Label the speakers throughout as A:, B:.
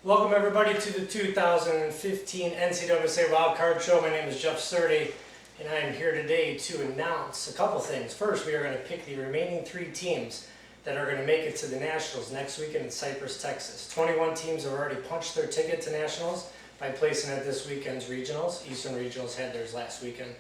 A: Welcome everybody to the 2015 NCWSA Wildcard Show. My name is Jeff Surdej, and I am here today to announce a couple things. First, we are going to pick the remaining 3 teams that are going to make it to the Nationals next weekend in Cypress, Texas. 21 teams have already punched their ticket to Nationals by placing at this weekend's regionals. Eastern Regionals had theirs last weekend.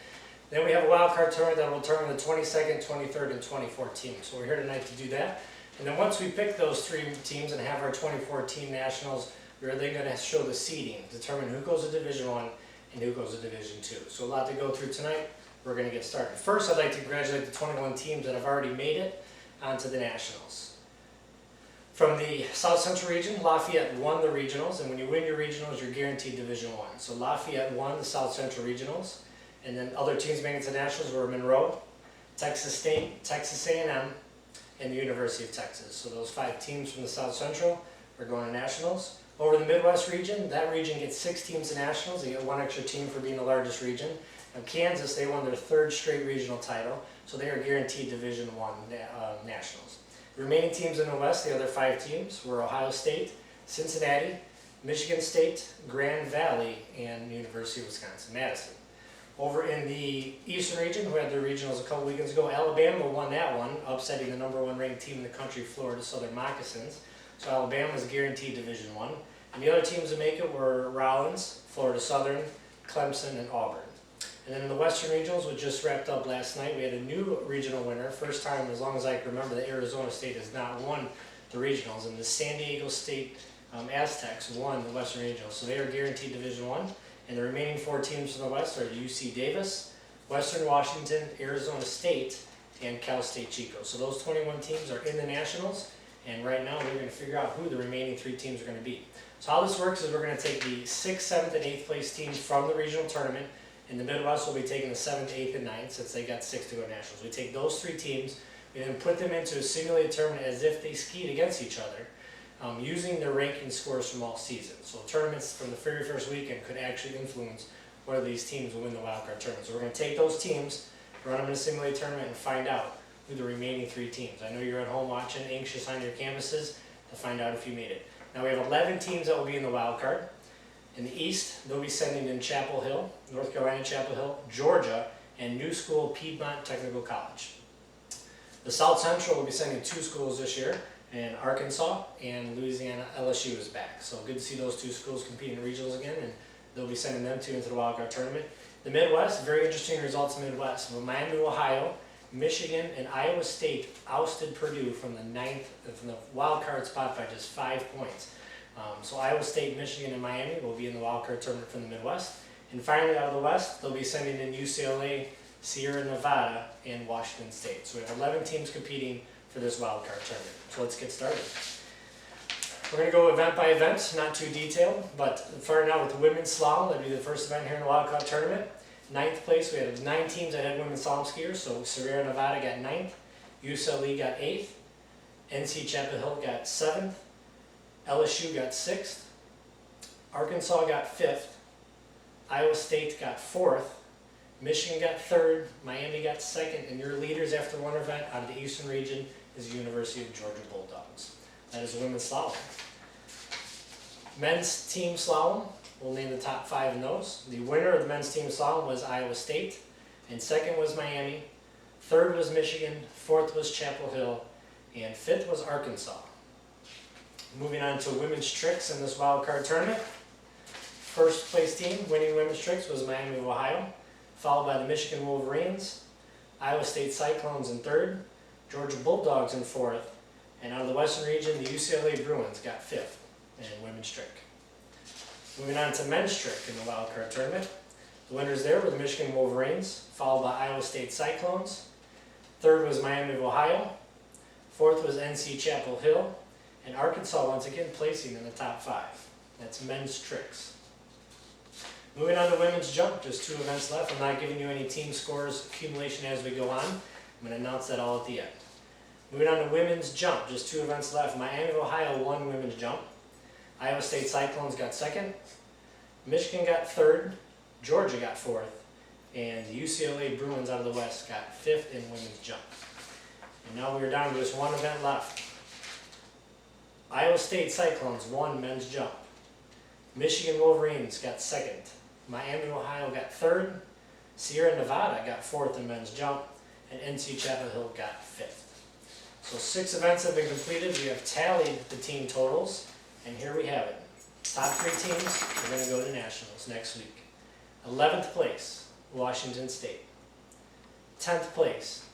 A: Then we have a wildcard tournament that will determine the 22nd, 23rd, and 24th teams. So we're here tonight to do that. And then once we pick those 3 teams and have our 2014 Nationals, we're then going to show the seeding, determine who goes to Division I and who goes to Division II. So a lot to go through tonight. We're going to get started. First, I'd like to congratulate the 21 teams that have already made it onto the Nationals. From the South Central region, Lafayette won the regionals, and when you win your regionals, you're guaranteed Division I. So Lafayette won the South Central regionals, and then other teams making it to the Nationals were Monroe, Texas State, Texas A&M, and the University of Texas. So those 5 teams from the South Central are going to Nationals. Over the Midwest region, that region gets 6 teams to Nationals. They get 1 extra team for being the largest region. Now Kansas, they won their 3rd straight regional title, so they are guaranteed Division I Nationals. The remaining teams in the West, the other 5 teams, were Ohio State, Cincinnati, Michigan State, Grand Valley, and University of Wisconsin-Madison. Over in the Eastern region, who had their regionals a couple weekends ago, Alabama won that one, upsetting the #1 ranked team in the country, Florida Southern Moccasins. So Alabama is guaranteed Division I. And the other teams that make it were Rollins, Florida Southern, Clemson, and Auburn. And then in the Western Regionals, which just wrapped up last night, we had a new regional winner. First time, as long as I can remember, that Arizona State has not won the regionals. And the San Diego State Aztecs won the Western Regionals. So they are guaranteed Division I. And the remaining 4 teams from the West are UC Davis, Western Washington, Arizona State, and Cal State Chico. So those 21 teams are in the Nationals. And right now, we're going to figure out who the remaining 3 teams are going to be. So how this works is we're going to take the 6th, 7th, and 8th place teams from the regional tournament. In the Midwest, we'll be taking the 7th, 8th, and 9th since they got 6 to go to Nationals. We take those 3 teams, we then put them into a simulated tournament as if they skied against each other, using their ranking scores from all seasons. So tournaments from the very first weekend could actually influence whether these teams will win the wildcard tournament. So we're going to take those teams, run them in a simulated tournament, and find out who the remaining 3 teams. I know you're at home watching, anxious on your canvases to find out if you made it. Now we have 11 teams that will be in the wild card. In the East, they'll be sending in Chapel Hill, North Carolina Chapel Hill, Georgia, and New School Piedmont Technical College. The South Central will be sending 2 schools this year, and Arkansas and Louisiana LSU is back. So good to see those 2 schools competing in regionals again, and they'll be sending them 2 into the wild card tournament. The Midwest, very interesting results in the Midwest. Miami, Ohio, Michigan, and Iowa State ousted Purdue from the wild card spot by just 5 points. So Iowa State, Michigan, and Miami will be in the wild card tournament from the Midwest. And finally, out of the West, they'll be sending in UCLA, Sierra Nevada, and Washington State. So we have 11 teams competing for this wild card tournament. So let's get started. We're going to go event by event, not too detailed, but starting out with the women's slalom. That'll be the first event here in the wild card tournament. 9th place, we had 9 teams that had women's slalom skiers. So Sierra Nevada got 9th, UCLA got 8th, NC Chapel Hill got 7th, LSU got 6th, Arkansas got 5th, Iowa State got 4th, Michigan got 3rd, Miami got 2nd, and your leaders after one event out of the Eastern region is the University of Georgia Bulldogs. That is women's slalom. Men's team slalom, we'll name the top 5 in those. The winner of the men's team slalom was Iowa State, and 2nd was Miami, 3rd was Michigan, 4th was Chapel Hill, and 5th was Arkansas. Moving on to women's tricks in this wild card tournament. First place team winning women's tricks was Miami of Ohio, followed by the Michigan Wolverines, Iowa State Cyclones in 3rd, Georgia Bulldogs in 4th, and out of the Western region, the UCLA Bruins got 5th in women's trick. Moving on to men's trick in the wild card tournament. The winners there were the Michigan Wolverines, followed by Iowa State Cyclones. 3rd was Miami of Ohio. 4th was NC Chapel Hill. And Arkansas once again placing in the top 5. That's men's tricks. Moving on to women's jump, just 2 events left. I'm not giving you any team scores accumulation as we go on. I'm going to announce that all at the end. Moving on to women's jump, just 2 events left. Miami of Ohio won women's jump. Iowa State Cyclones got 2nd. Michigan got 3rd. Georgia got 4th. And the UCLA Bruins out of the West got 5th in women's jump. And now we're down to just 1 event left. Iowa State Cyclones won men's jump. Michigan Wolverines got second. Miami, Ohio got third. Sierra Nevada got fourth in men's jump. And NC Chapel Hill got fifth. So 6 events have been completed. We have tallied the team totals. And here we have it. Top 3 teams are going to go to nationals next week. 11th place, Washington State. 10th place,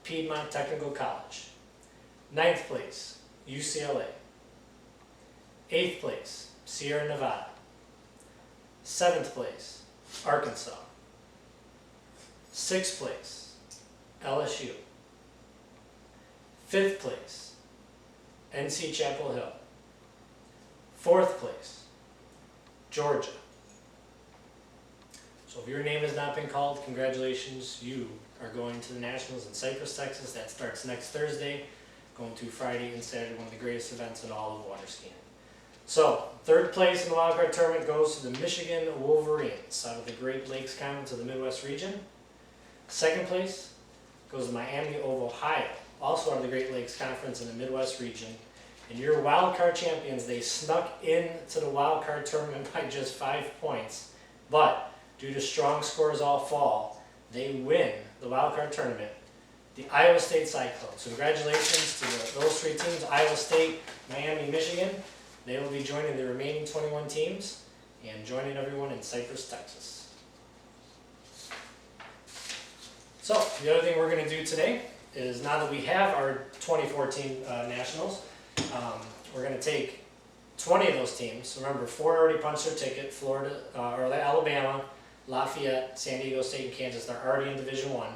A: Piedmont Technical College. 9th place, UCLA. 8th place, Sierra Nevada. 7th place, Arkansas. 6th place, LSU. 5th place, NC Chapel Hill. 4th place, Georgia. So if your name has not been called, congratulations, you are going to the Nationals in Cypress, Texas. That starts next Thursday, going to Friday and Saturday, one of the greatest events in all of water skiing. So, 3rd place in the Wildcard tournament goes to the Michigan Wolverines out of the Great Lakes Conference of the Midwest region. 2nd place goes to Miami of Ohio, also out of the Great Lakes Conference in the Midwest region. And your Wildcard champions, they snuck into the Wildcard tournament by just 5 points, but due to strong scores all fall, they win the Wildcard tournament, the Iowa State Cyclones. So congratulations to those 3 teams, Iowa State, Miami, Michigan. They will be joining the remaining 21 teams and joining everyone in Cypress, Texas. So the other thing we're going to do today is, now that we have our 2014 Nationals, we're going to take 20 of those teams. Remember, 4 already punched their ticket. Florida, or Alabama, Lafayette, San Diego State, and Kansas, they're already in Division I.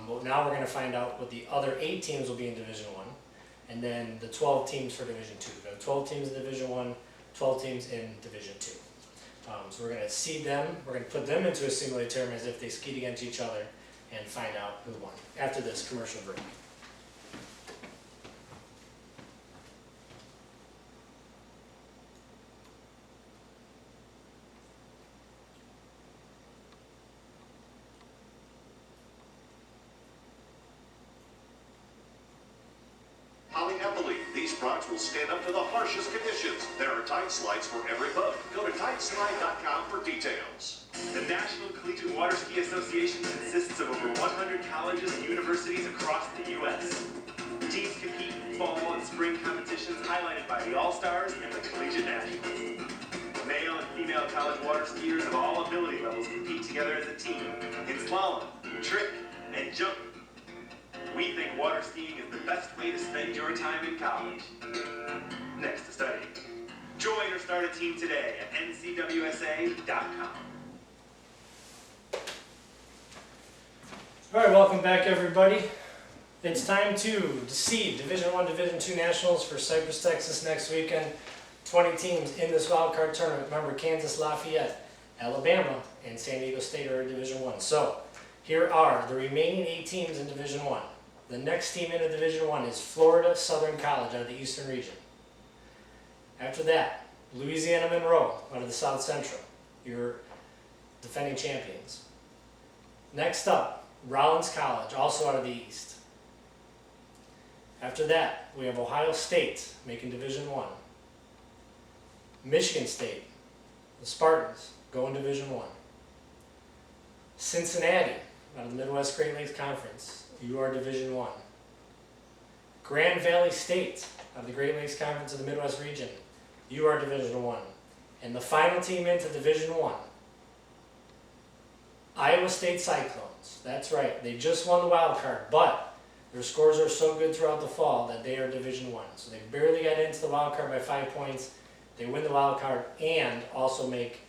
A: But now we're going to find out what the other 8 teams will be in Division I. And then the 12 teams for Division II. We have 12 teams in Division I, 12 teams in Division II. So we're going to seed them, we're going to put them into a simulated tournament as if they skied against each other and find out who won after this commercial break.
B: Polyethylene. These products will stand up to the harshest conditions. There are tight slides for every boat. Go to tightslide.com for details.
C: The National Collegiate Water Ski Association consists of over 100 colleges and universities across the U.S. Teams compete in fall and spring competitions highlighted by the All-Stars and the Collegiate Nationals. Male and female college water skiers of all ability levels compete together as a team in slalom, trick, and jumping. We think water skiing is the best way to spend your time in college. Next to study. Join or start a team today at NCWSA.com.
A: All right, welcome back, everybody. It's time to seed Division I, Division II Nationals for Cypress, Texas next weekend. 20 teams in this wildcard tournament. Remember, Kansas, Lafayette, Alabama, and San Diego State are in Division I. So here are the remaining 8 teams in Division I. The next team into Division I is Florida Southern College out of the Eastern region. After that, Louisiana Monroe out of the South Central, your defending champions. Next up, Rollins College, also out of the East. After that, we have Ohio State making Division I. Michigan State, the Spartans, go in Division I. Cincinnati, out of the Midwest Great Lakes Conference, you are Division I. Grand Valley State, out of the Great Lakes Conference of the Midwest region, you are Division I. And the final team into Division I, Iowa State Cyclones. That's right, they just won the wild card, but their scores are so good throughout the fall that they are Division I. So they barely got into the wild card by 5 points. They win the wild card and also make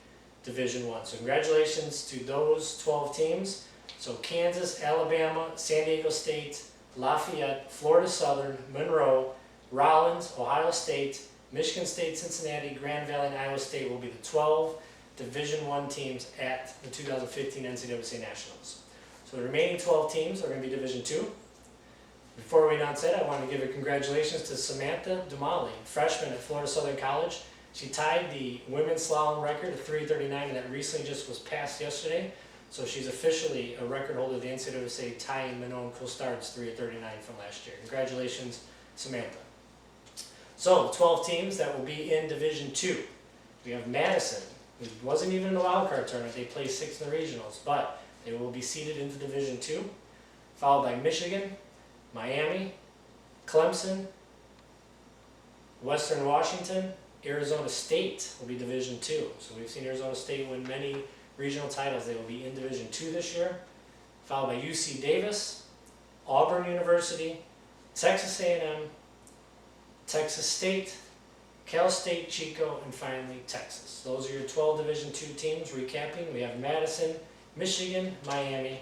A: Division I. So congratulations to those 12 teams. So Kansas, Alabama, San Diego State, Lafayette, Florida Southern, Monroe, Rollins, Ohio State, Michigan State, Cincinnati, Grand Valley, and Iowa State will be the 12 Division I teams at the 2015 NCWSA Nationals. So the remaining 12 teams are going to be Division II. Before we announce that, I want to give a congratulations to Samantha Dumali, freshman at Florida Southern College. She tied the women's slalom record at 3:39, and that recently just was passed yesterday. So she's officially a record holder of the NCWSA, tying Manon Costard's 3:39 from last year. Congratulations, Samantha. So 12 teams that will be in Division II. We have Madison, who wasn't even in the Wildcard tournament. They placed 6th in the regionals, but they will be seeded into Division II, followed by Michigan, Miami, Clemson, Western Washington, Arizona State will be Division II. So we've seen Arizona State win many regional titles. They will be in Division II this year, followed by UC Davis, Auburn University, Texas A&M, Texas State, Cal State Chico, and finally Texas. Those are your 12 Division II teams. Recapping, we have Madison, Michigan, Miami,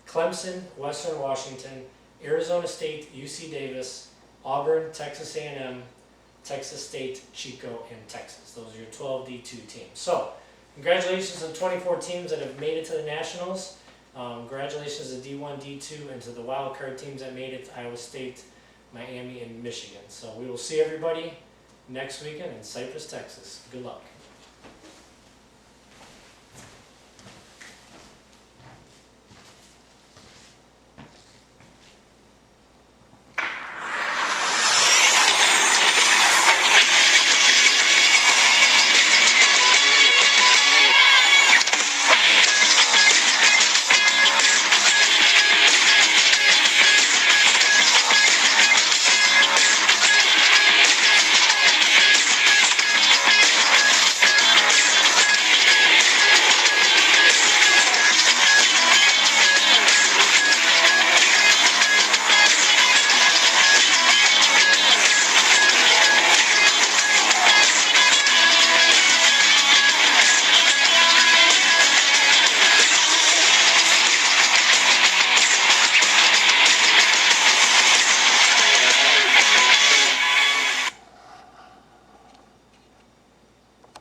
A: Clemson, Western Washington, Arizona State, UC Davis, Auburn, Texas A&M, Texas State, Chico, and Texas. Those are your 12 D2 teams. So, congratulations to the 24 teams that have made it to the Nationals. Congratulations to D1, D2, and to the wild card teams that made it to Iowa State, Miami, and Michigan. So we will see everybody next weekend in Cypress, Texas. Good luck.